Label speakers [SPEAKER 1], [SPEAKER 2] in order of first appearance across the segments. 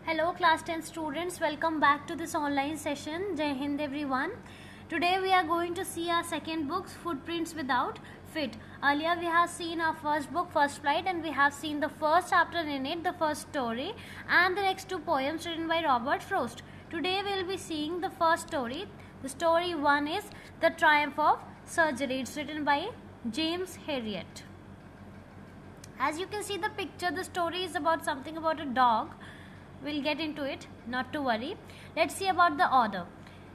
[SPEAKER 1] Hello class 10 students, welcome back to this online session. Jai Hind everyone. Today we are going to see our second book, Footprints Without Feet. Earlier we have seen our first book, First Flight, and we have seen the first chapter in it, the first story, and the next two poems written by Robert Frost. Today we will be seeing the first story. The story one is The Triumph of Surgery. It's written by James Herriot. As you can see the picture, the story is about something about a dog. We'll get into it, not to worry. Let's see about the author.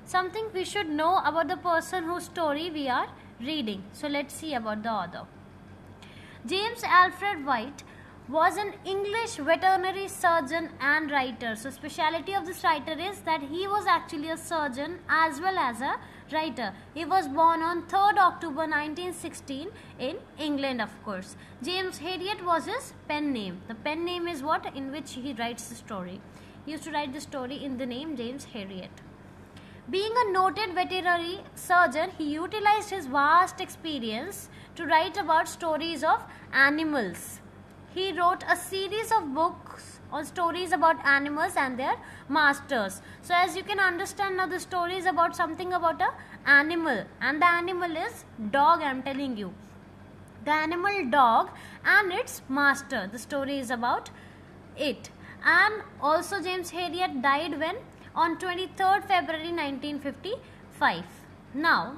[SPEAKER 1] Something we should know about the person whose story we are reading. So let's see about the author. James Alfred White was an English veterinary surgeon and writer. So speciality of this writer is that he was actually a surgeon as well as a writer. He was born on 3rd October 1916 in England, of course. James Herriot was his pen name. The pen name is what in which he writes the story. He used to write the story in the name James Herriot. Being a noted veterinary surgeon, he utilized his vast experience to write about stories of animals. He wrote a series of books on stories about animals and their masters. So as you can understand now, the story is about something about an animal, and the animal is dog. I am telling you, the animal dog and its master. The story is about it. And also James Herriot died when on 23rd February 1955. Now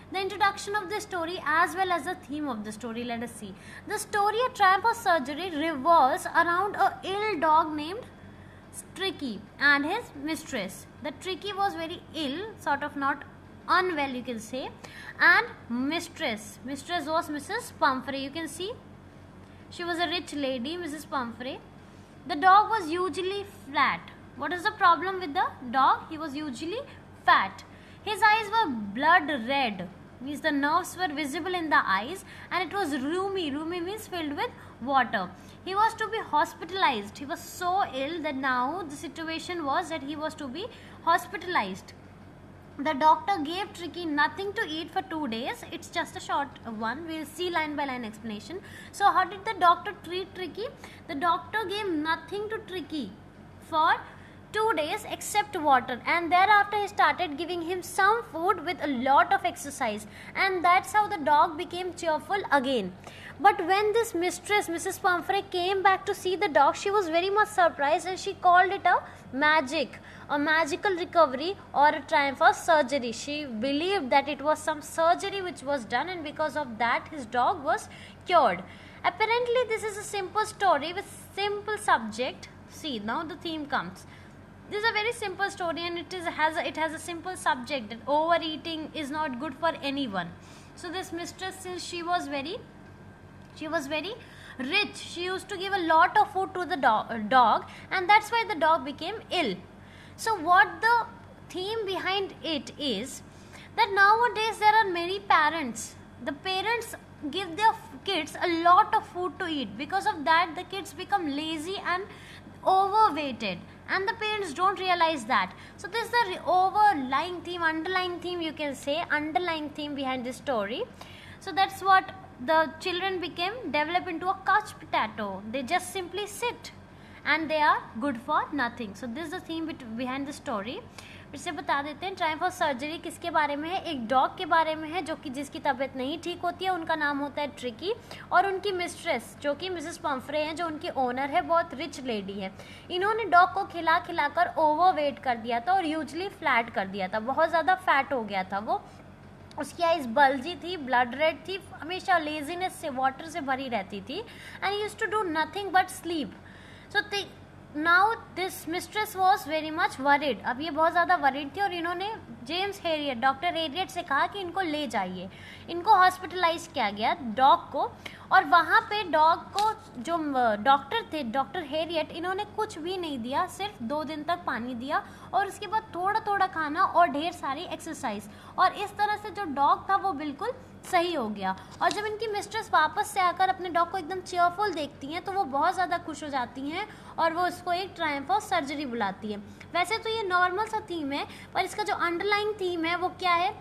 [SPEAKER 1] the introduction of the story as well as the theme of the story, let us see. The story A Triumph of Surgery revolves around a ill dog named Tricky and his mistress. The Tricky was very ill, sort of not unwell you can say, and mistress was Mrs. Pumphrey. You can see she was a rich lady, Mrs. Pumphrey. The dog was usually flat. What is the problem with the dog? He was usually fat. His eyes were blood red, means the nerves were visible in the eyes, and it was rheumy. Rheumy means filled with water. He was to be hospitalized. He was so ill that now the situation was that he was to be hospitalized. The doctor gave Tricky nothing to eat for 2 days. It's just a short one. We'll see line by line explanation. So how did the doctor treat Tricky? The doctor gave nothing to Tricky for 2 days except water, and thereafter he started giving him some food with a lot of exercise, and that's how the dog became cheerful again. But when this mistress, Mrs. Pumphrey, came back to see the dog, she was very much surprised, and she called it a magical recovery or a triumph of surgery. She believed that it was some surgery which was done, and because of that his dog was cured. Apparently this is a simple story with simple subject. See, now the theme comes. This is a very simple story, and it has a simple subject that overeating is not good for anyone. So this mistress, since she was very rich, she used to give a lot of food to the dog, and that's why the dog became ill. So what the theme behind it is that nowadays there are many parents. The parents give their kids a lot of food to eat. Because of that the kids become lazy and overweighted, and the parents don't realize that. So this is the underlying theme you can say, underlying theme behind this story. So that's what the children develop into a couch potato. They just simply sit and they are good for nothing. So this is the theme behind the story. फिर से बता देते हैं, Triumph of surgery किसके बारे में है? एक डॉग के बारे में है जो कि जिसकी तबीयत नहीं ठीक होती है. उनका नाम होता है ट्रिकी, और उनकी मिस्ट्रेस जो कि मिसेस पम्फ्रे हैं, जो उनकी ओनर है, बहुत रिच लेडी है. इन्होंने डॉग को खिला खिलाकर ओवरवेट कर दिया था और यूजली फ्लैट कर दिया था. बहुत ज़्यादा फैट हो गया था वो. उसकी आइज बल्जी थी, ब्लड रेड थी, हमेशा लेजीनेस से, वाटर से भरी रहती थी, and used to do nothing but sleep. So now this mistress was very much worried. अब ये बहुत ज़्यादा वरीड थी, और इन्होंने जेम्स हेरियट, डॉक्टर हेरियट से कहा कि इनको ले जाइए. इनको हॉस्पिटलाइज किया गया डॉग को, और वहाँ पे डॉग को जो डॉक्टर थे, डॉक्टर हेरियट, इन्होंने कुछ भी नहीं दिया, सिर्फ 2 दिन तक पानी दिया, और उसके बाद थोड़ा थोड़ा खाना और ढेर सारी एक्सरसाइज, और इस तरह से जो डॉग था वो बिल्कुल सही हो गया. और जब इनकी मिस्ट्रेस वापस से आकर अपने डॉग को एकदम चेयरफुल देखती हैं तो वो बहुत ज़्यादा खुश हो जाती हैं, और वो उसको एक ट्रायम्फ ऑफ सर्जरी बुलाती है. वैसे तो ये नॉर्मल सा थीम है, पर इसका जो अंडरलाइंग थीम है वो क्या है?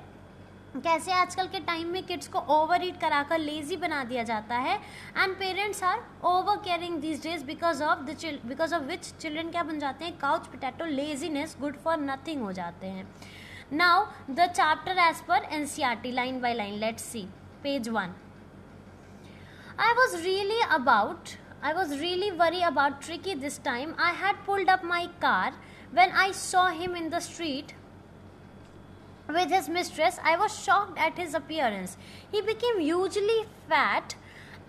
[SPEAKER 1] कैसे आजकल के टाइम में किड्स को ओवर ईट कराकर लेजी बना दिया जाता है, and parents are over caring these days because of which children क्या बन जाते हैं, couch potato, laziness, good for nothing हो जाते हैं. Now the chapter as per NCERT, line by line. Let's see page 1. I was really worried about Tricky this time. I had pulled up my car when I saw him in the street with his mistress. I was shocked at his appearance. He became hugely fat,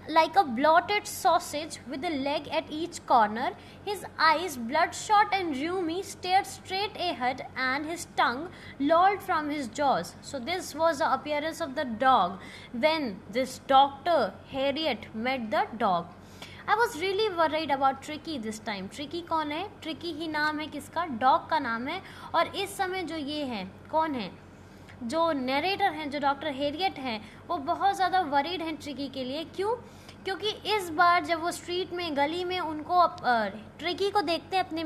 [SPEAKER 1] like a bloated sausage with a leg at each corner. His eyes, bloodshot and rheumy, stared straight ahead, and his tongue lolled from his jaws. So this was the appearance of the dog when this Dr. Harriet met the dog. I was really worried about Tricky this time. Tricky कौन है? Tricky ही नाम है किसका? Dog का नाम है. और इस समय जो ये है कौन है, जो नरेटर हैं, जो डॉक्टर हेरियट हैं, वो बहुत ज़्यादा वरीड हैं ट्रिकी के लिए. क्यों? क्योंकि इस बार जब वो स्ट्रीट में, गली में उनको ट्रिकी को देखते हैं अपने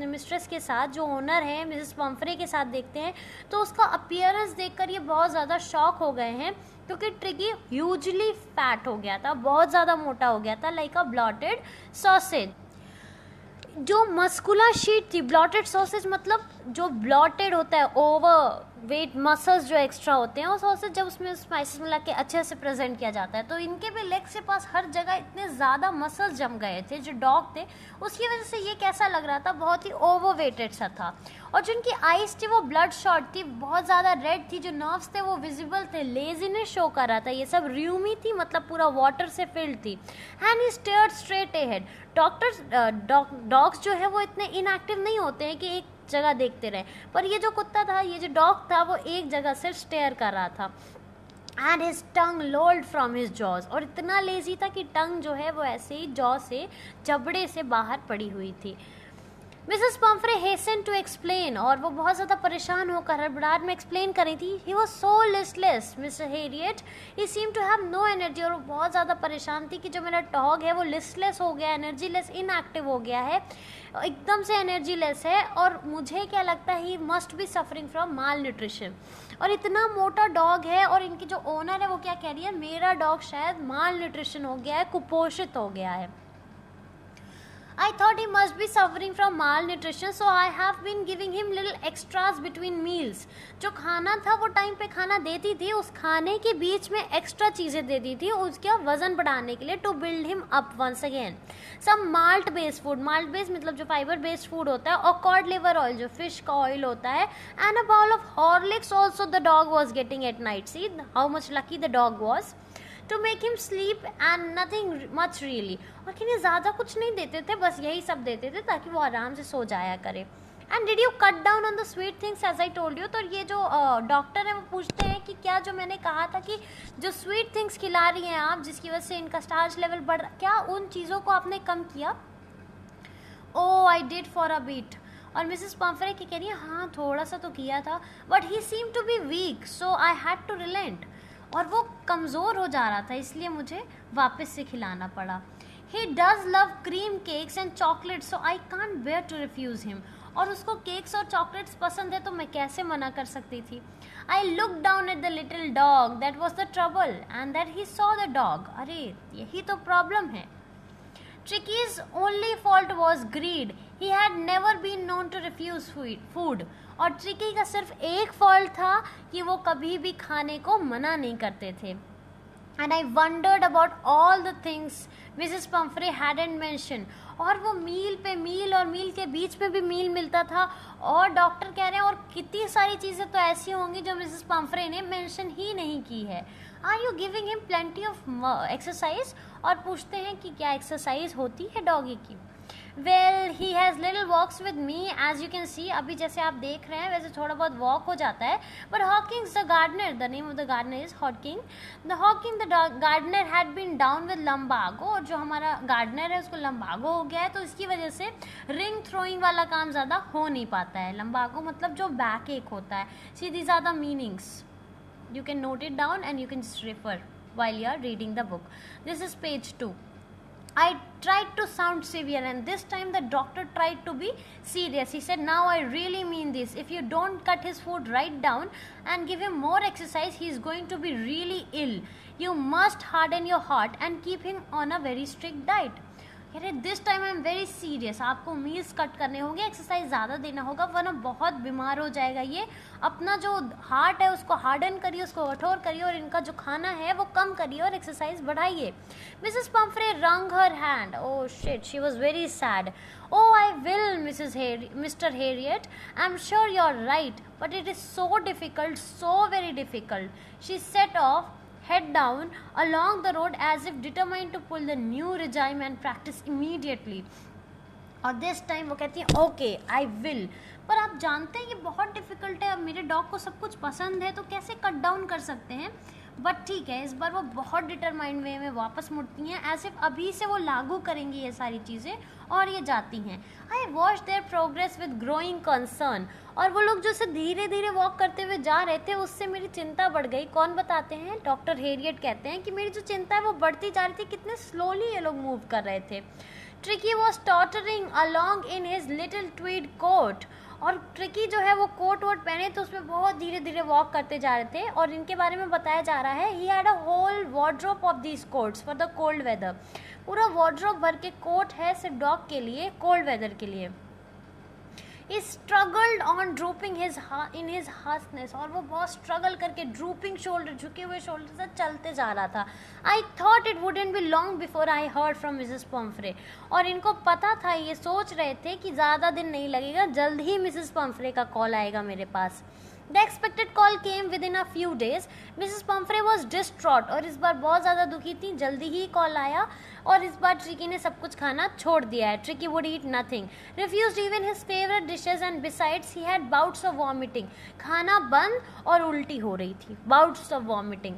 [SPEAKER 1] मिस्ट्रेस के साथ, जो ओनर है मिसेस पम्फ्रे के साथ देखते हैं, तो उसका अपीयरेंस देखकर ये बहुत ज़्यादा शॉक हो गए हैं, क्योंकि ट्रिकी ह्यूजली फैट हो गया था, बहुत ज़्यादा मोटा हो गया था, लाइक अ ब्लॉटेड सॉसेज. जो मस्कुलर शीट थी, ब्लॉटेड सॉसेज मतलब जो ब्लॉटेड होता है, ओवर वेट मसल्स जो एक्स्ट्रा होते हैं, और सॉसेज जब उसमें स्पाइसेस मिला के अच्छे से प्रेजेंट किया जाता है, तो इनके भी लेग्स के पास हर जगह इतने ज़्यादा मसल्स जम गए थे. जो डॉग थे उसकी वजह से ये कैसा लग रहा था, बहुत ही ओवर वेटेड सा था. और जो इनकी आइज थी वो ब्लड शॉट थी, बहुत ज़्यादा रेड थी, जो नर्व्स थे वो विजिबल थे, लेजीनेस शो कर रहा था, ये सब र्यूमी थी, मतलब पूरा वाटर से फिल्ड थी. And he stared straight ahead. Dogs जो है वो इतने इनएक्टिव नहीं होते हैं कि एक जगह देखते रहे, पर ये जो कुत्ता था, ये जो डॉग था, वो एक जगह सिर्फ स्टेयर कर रहा था. And his tongue lolled from his jaws. और इतना लेजी था कि टंग जो है वो ऐसे ही जॉ से, जबड़े से बाहर पड़ी हुई थी. Mrs Pumphrey hastened to explain. और वो बहुत ज़्यादा परेशान होकर हड़बड़ाहट में एक्सप्लेन कर रही थी. He was so listless mister Herriot, he seem to have no energy. और वो बहुत ज़्यादा परेशान थी कि जो मेरा डॉग है वो लिस्टलेस हो गया, एनर्जी लेस, इनएक्टिव हो गया है, एकदम से एनर्जी लेस है, और मुझे क्या लगता है he must be suffering from mall nutrition. और इतना मोटा डॉग है, और इनकी जो ओनर है वो क्या कह रही है, मेरा डॉग शायद माल न्यूट्रिशन हो गया है, कुपोषित हो गया है. I thought he must be suffering from malnutrition, so I have been giving him little extras between meals. जो खाना था वो टाइम पे खाना देती थी, उस खाने के बीच में एक्स्ट्रा चीज़ें देती थी उसका वजन बढ़ाने के लिए, to build him up once again. Some malt based food, malt based मतलब जो फाइबर बेस्ड फूड होता है, और कॉड लिवर ऑयल जो फिश का ऑयल होता है, and a bowl of Horlicks also the dog was getting at night. See how much lucky the dog was. To make him sleep and nothing much really. और कि ज़्यादा कुछ नहीं देते थे, बस यही सब देते थे ताकि वो आराम से सो जाया करे. And did you cut down on the sweet things as I told you. तो ये जो डॉक्टर है वो पूछते हैं कि क्या जो मैंने कहा था कि जो स्वीट थिंग्स खिला रही हैं आप, जिसकी वजह से इनका स्टार्च लेवल बढ़, क्या उन चीज़ों को आपने कम किया. Oh I did for a bit. और मिसेस पम्फ्रे की कह रही है हाँ थोड़ा सा तो किया था, but he seem to be weak, so I had to relent. और वो कमज़ोर हो जा रहा था, इसलिए मुझे वापस से खिलाना पड़ा. He does love cream cakes and chocolates, so I can't bear to refuse him. और उसको केक्स और चॉकलेट्स पसंद है, तो मैं कैसे मना कर सकती थी. I look down at the little dog, that was the trouble, and that he saw the dog. अरे यही तो प्रॉब्लम है. Tricky's only fault was greed. He had never been known to refuse food. और tricky का सिर्फ एक fault था कि वो कभी भी खाने को मना नहीं करते थे. And I wondered about all the things Mrs. Pumphrey hadn't mentioned. और वो मील पे मील, और मील के बीच में भी मील मिलता था, और डॉक्टर कह रहे हैं और कितनी सारी चीज़ें तो ऐसी होंगी जो मिसेस पम्फ्रे ने मेंशन ही नहीं की है. Are you giving him plenty of exercise. और पूछते हैं कि क्या एक्सरसाइज होती है डॉगी की. Well he has little walks with me as you can see. अभी जैसे आप देख रहे हैं वैसे थोड़ा बहुत वॉक हो जाता है. But Hawkins the gardener, the name of the gardener is Hawking the gardener had been down with lumbago. और जो हमारा गार्डनर है उसको लम्बागो हो गया है, तो इसकी वजह से रिंग थ्रोइंग वाला काम ज़्यादा हो नहीं पाता है. लम्बागो मतलब जो बैक एक होता है. See these are the meanings. You can note it down and you can just refer while you are reading the book. This is page 2. I tried to sound severe, and this time the doctor tried to be serious. He said, "Now I really mean this. If you don't cut his food right down and give him more exercise, he is going to be really ill. You must harden your heart and keep him on a very strict diet." कह रहे this time I am very serious, आपको meals cut करने होंगे, exercise ज़्यादा देना होगा, वरना बहुत बीमार हो जाएगा ये। अपना जो हार्ट है उसको हार्डन करिए, उसको कठोर करिए, और इनका जो खाना है वो कम करिए और एक्सरसाइज बढ़ाइए। Mrs Pomfrey wrung her hand. Oh shit, she was very sad. "Oh, I will, Mr. Harriet. I'm sure you're right, but it is so difficult, so very difficult." She set off, head down along the road as if determined to pull the new regime and practice immediately. और this time वो कहती है okay I will. पर आप जानते हैं ये बहुत डिफ़िकल्ट है, अब मेरे डॉग को सब कुछ पसंद है तो कैसे कट डाउन कर सकते हैं। बट ठीक है, इस बार वो बहुत डिटरमाइंड वे में वापस मुड़ती हैं, ऐसे अभी से वो लागू करेंगी ये सारी चीज़ें, और ये जाती हैं। I watch there progress with growing concern. और वो लोग जो से धीरे धीरे वॉक करते हुए जा रहे थे उससे मेरी चिंता बढ़ गई। कौन बताते हैं? डॉक्टर हेरियट कहते हैं कि मेरी जो चिंता है वो बढ़ती जा रही थी, कितने स्लोली ये लोग मूव कर रहे थे। Tricki was tottering along in his little tweed coat. और ट्रिकी जो है वो कोट वोट पहने तो उसमें बहुत धीरे धीरे वॉक करते जा रहे थे, और इनके बारे में बताया जा रहा है he had a whole wardrobe of these coats for the cold weather. पूरा वार्डरोब भर के कोट है सिर्फ डॉग के लिए, कोल्ड वेदर के लिए। He struggled on drooping in his harshness, और वो बहुत स्ट्रगल करके ड्रूपिंग शोल्डर, झुके हुए शोल्डर से चलते जा रहा था। I thought it wouldn't be long before I heard from Mrs. Pomfrey। और इनको पता था, ये सोच रहे थे कि ज़्यादा दिन नहीं लगेगा, जल्द ही मिसेस पम्फ्रे का कॉल आएगा मेरे पास। The expected call came within a few days. Mrs. Pomfrey was distraught, और इस बार बहुत ज़्यादा दुखी थी। जल्दी ही कॉल आया, और इस बार ट्रिकी ने सब कुछ खाना छोड़ दिया है। Tricky would eat nothing, refused even his favorite dishes, and besides he had bouts of vomiting। खाना बंद और उल्टी हो रही थी, bouts of vomiting।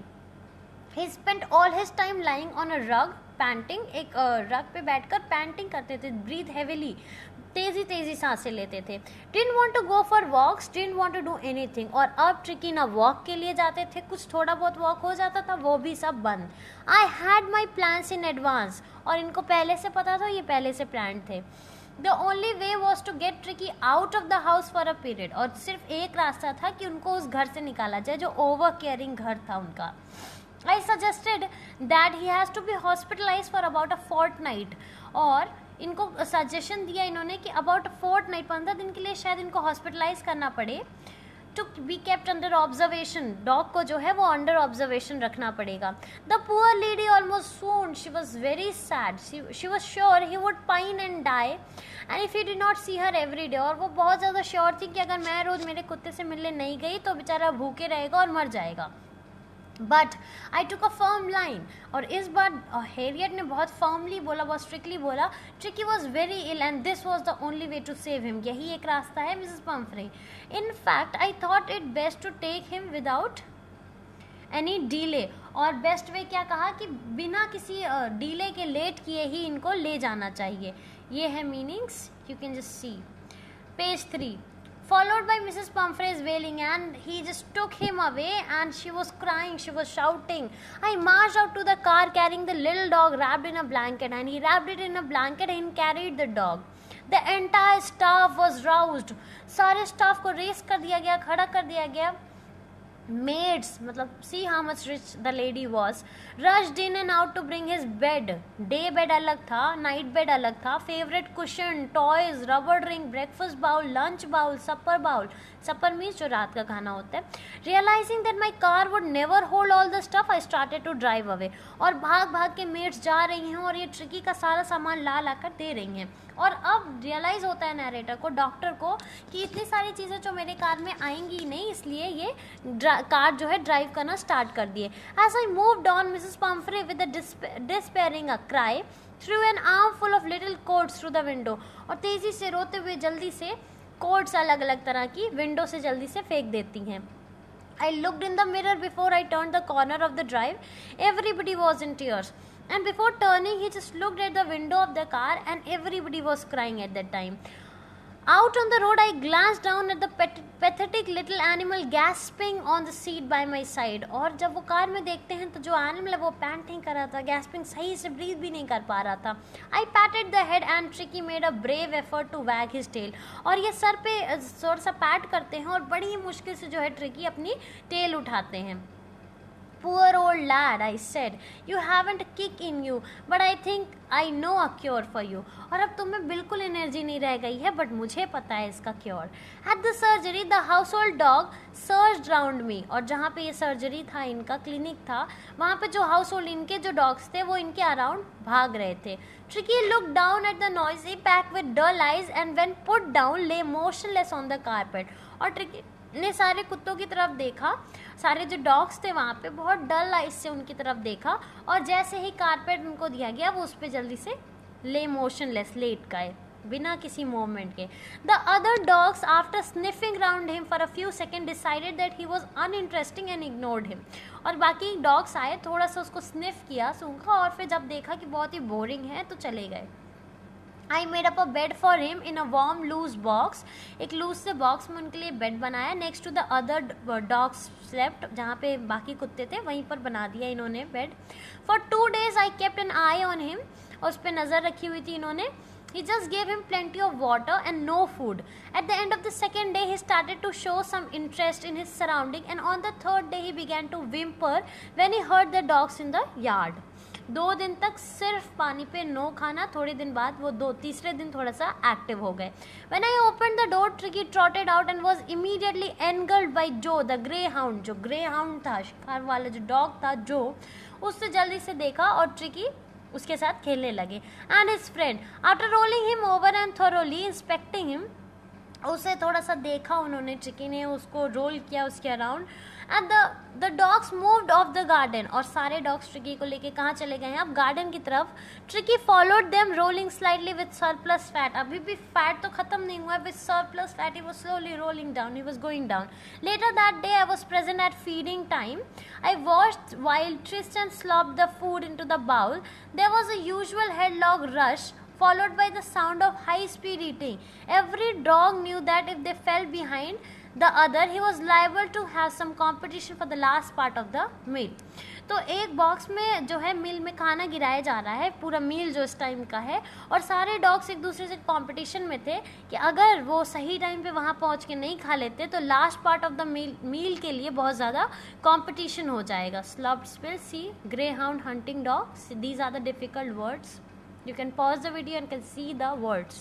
[SPEAKER 1] He spent all his time lying on a rug, panting। एक रग पे बैठकर पैंटिंग करते थे, breathe heavily, तेजी तेजी सांसें लेते थे। Didn't want to go for walks, didn't want to do anything। और अब ट्रिकी ना वॉक के लिए जाते थे, कुछ थोड़ा बहुत वॉक हो जाता था, वो भी सब बंद। I had my plans in advance। और इनको पहले से पता था, ये पहले से प्लान थे। The only way was to get Tricky out of the house for a period। और सिर्फ एक रास्ता था कि उनको उस घर से निकाला जाए जो ओवर केयरिंग घर था उनका। I suggested that he has to be hospitalized for about a fortnight। और इनको सजेशन दिया इन्होंने कि अबाउट फोर्टनाइट, 15 दिन के लिए शायद इनको हॉस्पिटलाइज करना पड़े, to be kept under observation. Dog को जो है वो अंडर ऑब्जर्वेशन रखना पड़ेगा। The poor lady almost soon, she was very sad, she was sure he would pine and die and if he did not see her every day. और वो बहुत ज़्यादा श्योर थी कि अगर मैं रोज़ मेरे कुत्ते से मिलने नहीं गई तो बेचारा भूखे रहेगा और मर जाएगा। But I took a firm line. और इस बार हेरियट ने बहुत फर्मली बोला, बहुत स्ट्रिक्टली बोला, Tricki was very ill and this was the only way to save him. यही एक रास्ता है Mrs Pumphrey. In fact I thought it best to take him without any delay. और बेस्ट वे क्या कहा कि बिना किसी डीले के, लेट किए ही इनको ले जाना चाहिए। ये है meanings, you can just see page 3। Followed by Mrs. Pumphrey's wailing, and he just took him away, and she was crying, she was shouting. I marched out to the car carrying the little dog wrapped in a blanket, and he wrapped it in a blanket and carried the dog. The entire staff was roused। सारे staff को race कर दिया गया, खड़ा कर दिया गया। Maids, मतलब see how much rich the lady was, rushed in and out to bring his bed। Day bed अलग था, नाइट बेड अलग था, favourite cushion, toys, rubber ring, breakfast bowl, lunch bowl, supper bowl. Supper means जो रात का खाना होता है। Realising that my car would never hold all the stuff, I started to drive away. और भाग भाग के मेड्स जा रही हैं और ये ट्रिकी का सारा सामान ला ला कर दे रही हैं। और अब रियलाइज़ होता है नरेटर को, डॉक्टर को, कि इतनी सारी चीज़ें जो मेरे कार में आएंगी ही नहीं, इसलिए ये कार जो है ड्राइव करना स्टार्ट कर दिए। As I moved on Mrs Pumphrey with a despairing a cry through an arm full of little coats through the window. और तेज़ी से रोते हुए जल्दी से कोट्स अलग अलग तरह की विंडो से जल्दी से फेंक देती हैं। I looked in the mirror before I turned the corner of the drive. Everybody was in tears. And before turning, he just looked at the window of the car and everybody was crying at that time. Out on the road, I glanced down at the pathetic little animal gasping on the seat by my side. और जब वो car में देखते हैं तो जो animal है वो पैंटिंग कर रहा था, गैस्पिंग, सही से ब्रीथ भी नहीं कर पा रहा था. I patted the head and Tricky made a brave effort to wag his tail. और ये सर पे थोड़ा सा पैट करते हैं और बड़ी मुश्किल से जो है ट्रिकी अपनी टेल उठाते हैं. Poor old lad, I said. You haven't a kick in you, but I think I know a cure for you. और अब तुम्हें बिल्कुल एनर्जी नहीं रह गई है, बट मुझे पता है इसका cure. At the surgery, the household dog surged round me. और जहाँ पे ये सर्जरी था, इनका क्लिनिक था, वहाँ पे जो हाउस होल्ड इनके जो डॉग्स थे वो इनके अराउंड भाग रहे थे. Tricky looked down at the noisy pack with dull eyes and when put down lay motionless on the carpet. और ट्रिकी ने सारे कुत्तों की तरफ देखा, सारे जो डॉग्स थे वहाँ पे बहुत डल आइज से उनकी तरफ देखा और जैसे ही कारपेट उनको दिया गया वो उस पर जल्दी से ले मोशनलेस लेट गए बिना किसी मूवमेंट के. The other dogs after sniffing round him for a few second decided that he was uninteresting and ignored him. और बाकी डॉग्स आए, थोड़ा सा उसको स्निफ किया, सूंघा और फिर जब देखा कि बहुत ही बोरिंग है तो चले गए. I made up a bed for him in a warm loose box. एक लूज से बॉक्स में उनके लिए बेड बनाया. Next to the other dogs slept, जहाँ पे बाकी कुत्ते थे वहीं पर बना दिया इन्होंने bed. For 2 days I kept an eye on him. और उस पर नज़र रखी हुई थी इन्होंने. He just gave him plenty of water and no food. At the end of the second day, he started to show some interest in his surrounding, and on the third day, he began to whimper when he heard the dogs in the yard. 2 दिन तक सिर्फ पानी पे no खाना. थोड़े दिन बाद वो तीसरे दिन थोड़ा सा एक्टिव हो गए. When I opened the door, Tricky trotted out and was immediately engulfed by Joe, the greyhound. जो greyhound था, शिकार वाला जो डॉग था, जो उससे जल्दी से देखा और ट्रिकी उसके साथ खेलने लगे. And his friend, after rolling him over and thoroughly inspecting him, उसे थोड़ा सा देखा उन्होंने, ट्रिकी ने उसको रोल किया उसके around. And the dogs moved of the garden. और सारे डॉग्स ट्रिकी को लेके कहाँ चले गए हैं? अब गार्डन की तरफ. Tricki followed them rolling slightly with surplus fat. अभी भी फैट तो खत्म नहीं हुआ. With surplus fat he was slowly rolling down, he was going down. Later that day I was present at feeding time. I watched while Tristan slopped the food into the bowl. There was a usual headlong rush followed by the sound of high-speed eating. Every dog knew that if they fell behind the other, he was liable to have some competition for the last part of the meal. तो एक box में जो है मील में खाना गिराया जा रहा है, पूरा मील जो इस टाइम का है, और सारे डॉग्स एक दूसरे से कंपटीशन में थे कि अगर वो सही टाइम पे वहाँ पहुँच के नहीं खा लेते तो last part of the meal के लिए बहुत ज़्यादा कंपटीशन हो जाएगा. Slopped spill, see, greyhound, hunting dog, these are the difficult words. You can pause the video and can see the words.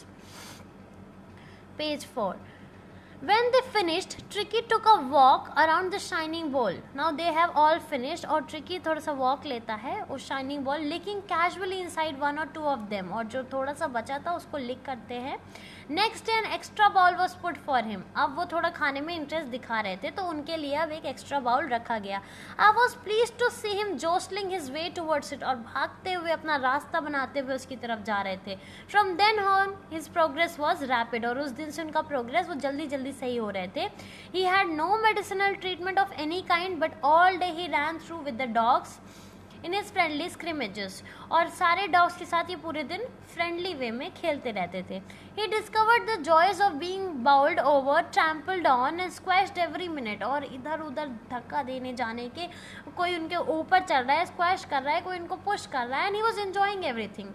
[SPEAKER 1] Page 4. When they finished, Tricky took a walk around the shining bowl. Now they have all finished और Tricky थोड़ा सा walk लेता है उस shining bowl, licking casually inside 1 or 2 of them. और जो थोड़ा सा बचा था उसको lick करते हैं. Next day an extra bowl was put for him. अब वो थोड़ा खाने में इंटरेस्ट दिखा रहे थे तो उनके लिए अब एक एक्स्ट्रा बाउल रखा गया. I was pleased to see him jostling his way towards it. और भागते हुए अपना रास्ता बनाते हुए उसकी तरफ जा रहे थे. From then on his progress was rapid. और उस दिन से उनका प्रोग्रेस वो जल्दी जल्दी सही हो रहे थे. He had no medicinal treatment of any kind, but all day he ran through with the dogs in his friendly scrimmages. और सारे डॉग्स के साथ ये पूरे दिन फ्रेंडली वे में खेलते रहते थे. He discovered the joys of being bowled over, trampled on and squashed every minute. और इधर उधर धक्का देने जाने के, कोई उनके ऊपर चढ़ रहा है, स्क्वैश कर रहा है, कोई उनको पुश कर रहा है, and he was enjoying everything.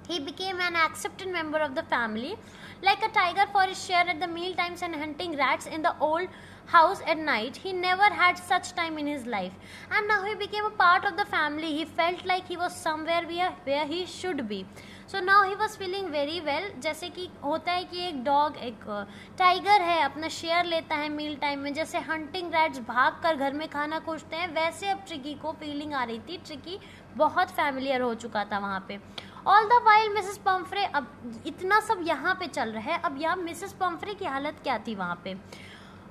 [SPEAKER 1] He became an accepted member of the family, like a tiger for his share at the meal times and hunting rats in the old house at night. He never had such time in his life. And now he became a part of the family. He felt like he was somewhere where he should be. So now he was feeling very well. जैसे कि होता है कि एक dog, एक tiger है, अपना share लेता है मील टाइम में, जैसे हंटिंग रैट्स भाग कर घर में खाना खोजते हैं, वैसे अब ट्रिकी को फीलिंग आ रही थी. ट्रिकी बहुत फैमिलियर हो चुका था वहाँ पे. All the while Mrs Pomfrey, अब इतना सब यहाँ पे चल रहा है, अब यहाँ मिसेस पम्फ्रे की हालत क्या थी वहाँ पे.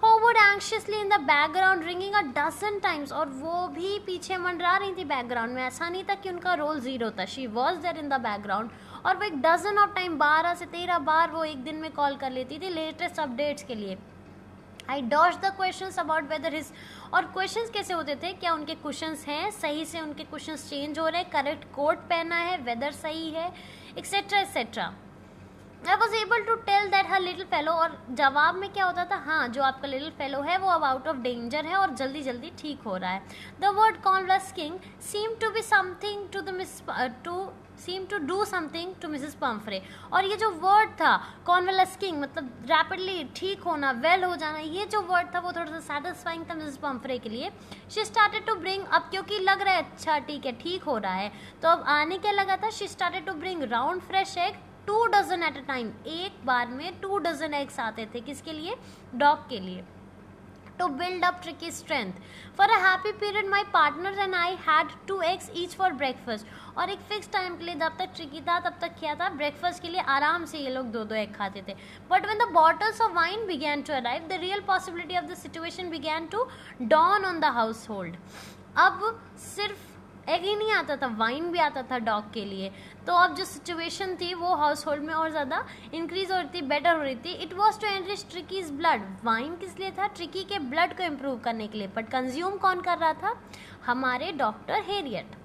[SPEAKER 1] Howard anxiously in the background ringing a dozen times. और वो भी पीछे मंडरा रही थी बैकग्राउंड में. ऐसा नहीं था कि उनका रोल 0 था. She was there in the background. और वो एक डजन ऑफ टाइम 12 से 13 बार वो एक दिन में कॉल कर लेती थी लेटेस्ट अपडेट्स के लिए. I dodged the questions about whether his, और क्वेश्चंस कैसे होते थे, क्या उनके क्वेश्चंस हैं, सही से उनके क्वेश्चंस चेंज हो रहे हैं, करेक्ट कोड पहना है, वेदर सही है, etcetera etcetera. I was able to tell that her little fellow, और जवाब में क्या होता था, हाँ जो आपका little fellow है वो अब आउट ऑफ डेंजर है और जल्दी जल्दी ठीक हो रहा है. The word convalescing seemed to be something to the seemed to do something to Mrs. Pumphrey. और ये जो वर्ड था convalescing मतलब रैपिडली ठीक होना, वेल हो जाना, ये जो वर्ड था वो थोड़ा सा सेटिस्फाइंग था मिसेस पम्फ्रे के लिए. शी स्टार्टेड टू ब्रिंग, अब क्योंकि लग रहा है अच्छा ठीक है ठीक हो रहा है, तो अब आने क्या लगा था, she started to bring round fresh egg 2 dozen at a time. एक बार में 2 डजन एग्स आते थे. किसके लिए? डॉग के लिए. To build up Tricky's strength. For a happy period, my partner and I had 2 eggs each for breakfast. और एक फिक्स टाइम के लिए जब तक ट्रिकी था तब तक क्या था, ब्रेकफास्ट के लिए आराम से ये लोग 2 एग खाते थे. But when the bottles of wine began to arrive, the real possibility of the situation began to dawn on the household. अब सिर्फ एग ही नहीं आता था, वाइन भी आता था डॉग के लिए. तो अब जो सिचुएशन थी वो हाउस होल्ड में और ज़्यादा इंक्रीज हो रही थी, बेटर हो रही थी. It was to enrich Tricki's blood. Wine किस लिए था? ट्रिकी के ब्लड को इम्प्रूव करने के लिए. बट कंज्यूम कौन कर रहा था? हमारे doctor Harriet.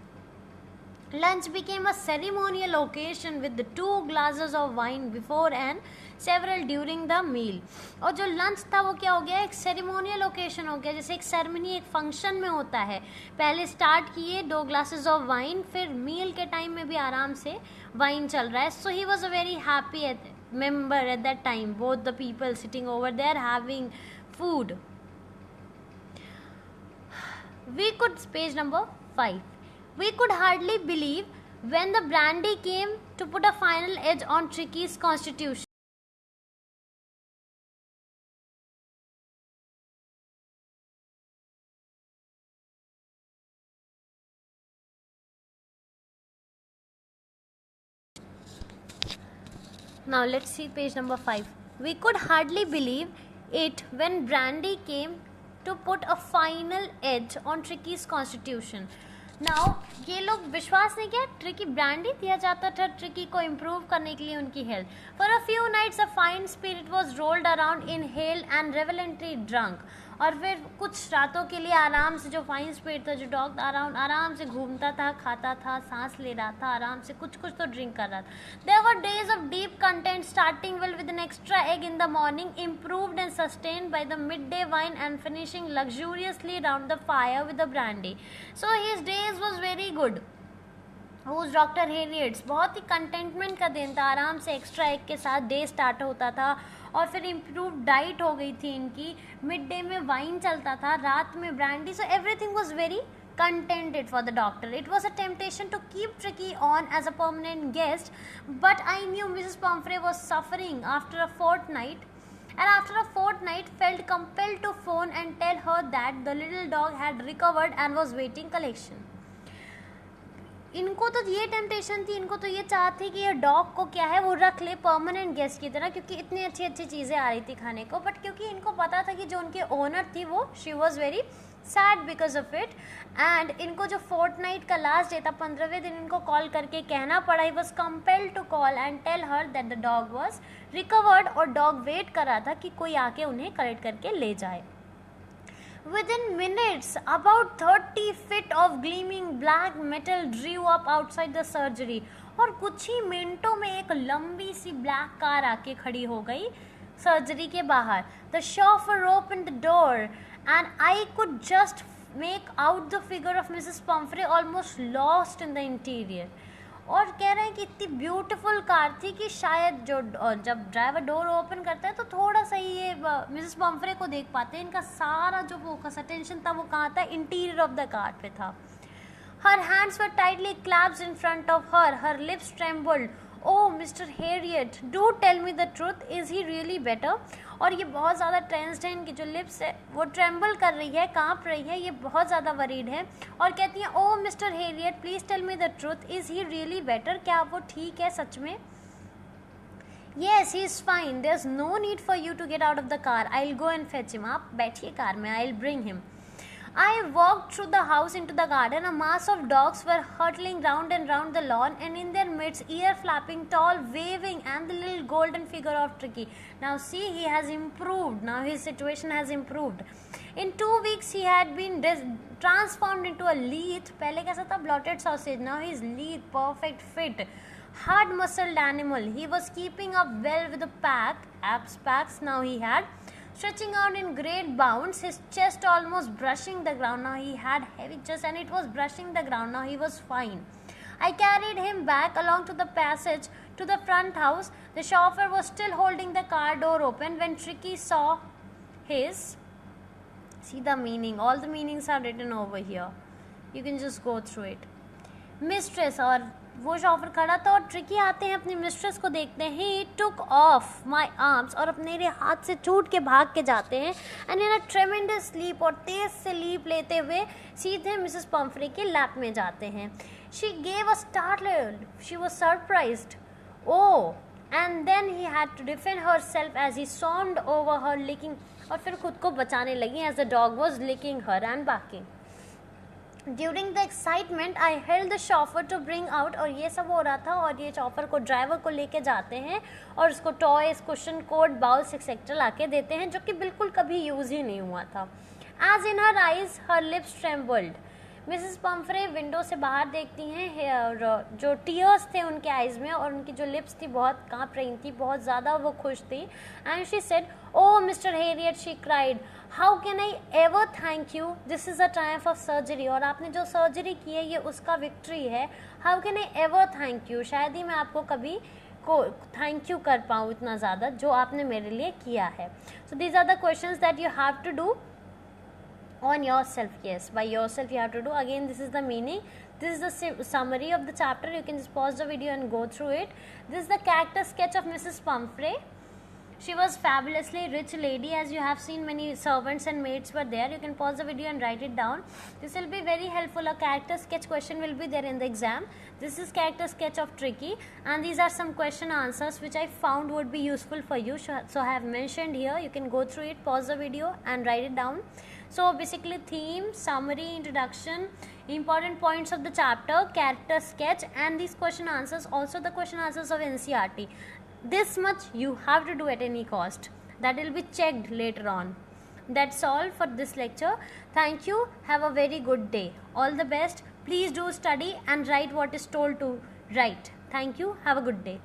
[SPEAKER 1] Lunch became a ceremonial occasion with the 2 glasses of wine before and several during the meal. और जो लंच था वो क्या हो गया, एक सेरेमोनियल ओकेशन हो गया, जैसे एक सेरेमनी एक फंक्शन में होता है. पहले स्टार्ट किए 2 glasses ऑफ वाइन, फिर मील के टाइम में भी आराम से वाइन चल रहा है. So he was a very happy member at that time, both the people sitting over there having food. We could, page number 5. We could hardly believe when the brandy came to put a final edge on Tricky's constitution. Now let's see page number 5. We could hardly believe it when brandy came to put a final edge on Tricky's constitution. Now ये लोग विश्वास नहीं किया, tricky brandy दिया जाता था tricky को improve करने के लिए उनकी health. For a few nights a fine spirit was rolled around in hell and reverently drunk. और फिर कुछ रातों के लिए आराम से जो फाइन स्पिरिट था, जो डॉग अराउंड आराम से घूमता था, खाता था, सांस ले रहा था, आराम से कुछ कुछ तो ड्रिंक कर रहा था. There were days of deep content, starting well with an extra egg in the morning, improved and sustained by the midday wine and finishing luxuriously round the fire with the brandy. So his days was very good. उस doctor Herriot's बहुत ही containment का दिन था, आराम से extra egg के साथ डे स्टार्ट होता था. और फिर इम्प्रूव डाइट हो गई थी इनकी, मिड डे में वाइन चलता था, रात में brandy. So everything was very contented for the doctor. It was a temptation to keep Tricky on as a permanent guest, but I knew Mrs. Pumphrey was suffering after a fortnight, and after a fortnight felt compelled to phone and tell her that the little dog had recovered and was waiting collection. इनको तो ये temptation थी, इनको तो ये चाह थी कि ये डॉग को क्या है वो रख ले परमानेंट गेस्ट की तरह, क्योंकि इतनी अच्छी अच्छी चीज़ें आ रही थी खाने को. बट क्योंकि इनको पता था कि जो उनके ओनर थी वो she was very sad because of it. And इनको जो फोर्टनाइट का लास्ट डे था, 15वें दिन इनको कॉल करके कहना पड़ा, he was compelled to call and tell her that the dog was recovered. और डॉग वेट कर रहा था कि कोई आके उन्हें कलेक्ट करके ले जाए. Within minutes, about 30 feet of gleaming black metal drew up outside the surgery. और कुछ ही मिनटों में एक लंबी सी ब्लैक कार आके खड़ी हो गई सर्जरी के बाहर. The chauffeur opened the door and I could just make out the figure of Mrs. Pumphrey almost lost in the interior. और कह रहे हैं कि इतनी ब्यूटीफुल कार थी कि शायद जो जब ड्राइवर डोर ओपन करता है तो थोड़ा सा ही ये मिसेस पम्फ्रे को देख पाते हैं. इनका सारा जो फोकस अटेंशन था वो कहाँ था, इंटीरियर ऑफ द कार पे था. Her hands were tightly clasped in front of her, her lips trembled. Oh mister Herriot, do tell me the truth, is he really better. और ये बहुत ज़्यादा टेंस्ड है, इनकी जो लिप्स है वो ट्रेम्बल कर रही है, काँप रही है, ये बहुत ज़्यादा वरीड है. और कहती हैं oh mister Herriot please tell me the truth, is he really better, क्या वो ठीक है सच में? Yes he is fine, there is no need for you to get out of the car, I will go and fetch him. आप बैठिए car में, I will bring him. I walked through the house into the garden. A mass of dogs were hurtling round and round the lawn, and in their midst, ear flapping, tall, waving, and the little golden figure of Tricky. Now see, he has improved. Now his situation has improved. In 2 weeks, he had been transformed into a leaf. पहले कैसा था, blotted sausage. Now he is leaf, perfect, fit. hard-muscled animal. He was keeping up well with the pack, abs packs now he had, stretching out in great bounds, his chest almost brushing the ground. Now he had heavy chest and it was brushing the ground. Now he was fine. I carried him back along to the passage to the front house. The chauffeur was still holding the car door open when Tricky saw his... See the meaning. All the meanings are written over here. You can just go through it. Mistress, और वो chauffeur खड़ा था और tricky आते हैं अपनी mistress को देखते हैं. He took off my arms और अपने हाथ से छूट के भाग के जाते हैं. And in a tremendous leap और तेज से लीप लेते हुए सीधे मिसेस पम्फ्रे के लैप में जाते हैं. She gave a startled. She was surprised. Oh, and then he had to defend herself as he stormed over her, licking, और फिर खुद को बचाने लगी as the dog was licking her and barking. During the excitement, I held the chauffeur to bring out, और ये सब हो रहा था और ये chauffeur को ड्राइवर को लेके जाते हैं और उसको toys, cushion, coat, bowls etcetera लाके देते हैं जो कि बिल्कुल कभी यूज़ ही नहीं हुआ था. As in her eyes, her lips trembled. Mrs Pomfrey window से बाहर देखती हैं और जो टीयर्स थे उनके आइज़ में और उनकी जो लिप्स थी बहुत काँप रही थी, बहुत ज़्यादा वो खुश थी. And she said, "oh mister Harriet," she cried, "how can I ever thank you? This is a Triumph of surgery." और आपने जो सर्जरी की है ये उसका विक्ट्री है. How can I ever thank you? शायद ही मैं आपको कभी को थैंक यू कर पाऊँ इतना ज़्यादा जो आपने मेरे लिए किया है. So these are the questions that you have to do on yourself. Yes, by yourself you have to do. Again, this is the meaning. This is the summary of the chapter. You can just pause the video and go through it. This is the character sketch of Mrs. Pumfrey. She was fabulously rich lady. As you have seen, many servants and maids were there. You can pause the video and write it down. This will be very helpful. A character sketch question will be there in the exam. This is character sketch of Tricky, and these are some question answers which I found would be useful for you. So I have mentioned here. You can go through it, pause the video and write it down. So basically theme, summary, introduction, important points of the chapter, character sketch, and these question answers, also the question answers of NCERT. This much you have to do at any cost. That will be checked later on. That's all for this lecture. Thank you. Have a very good day. All the best. Please do study and write what is told to write. Thank you. Have a good day.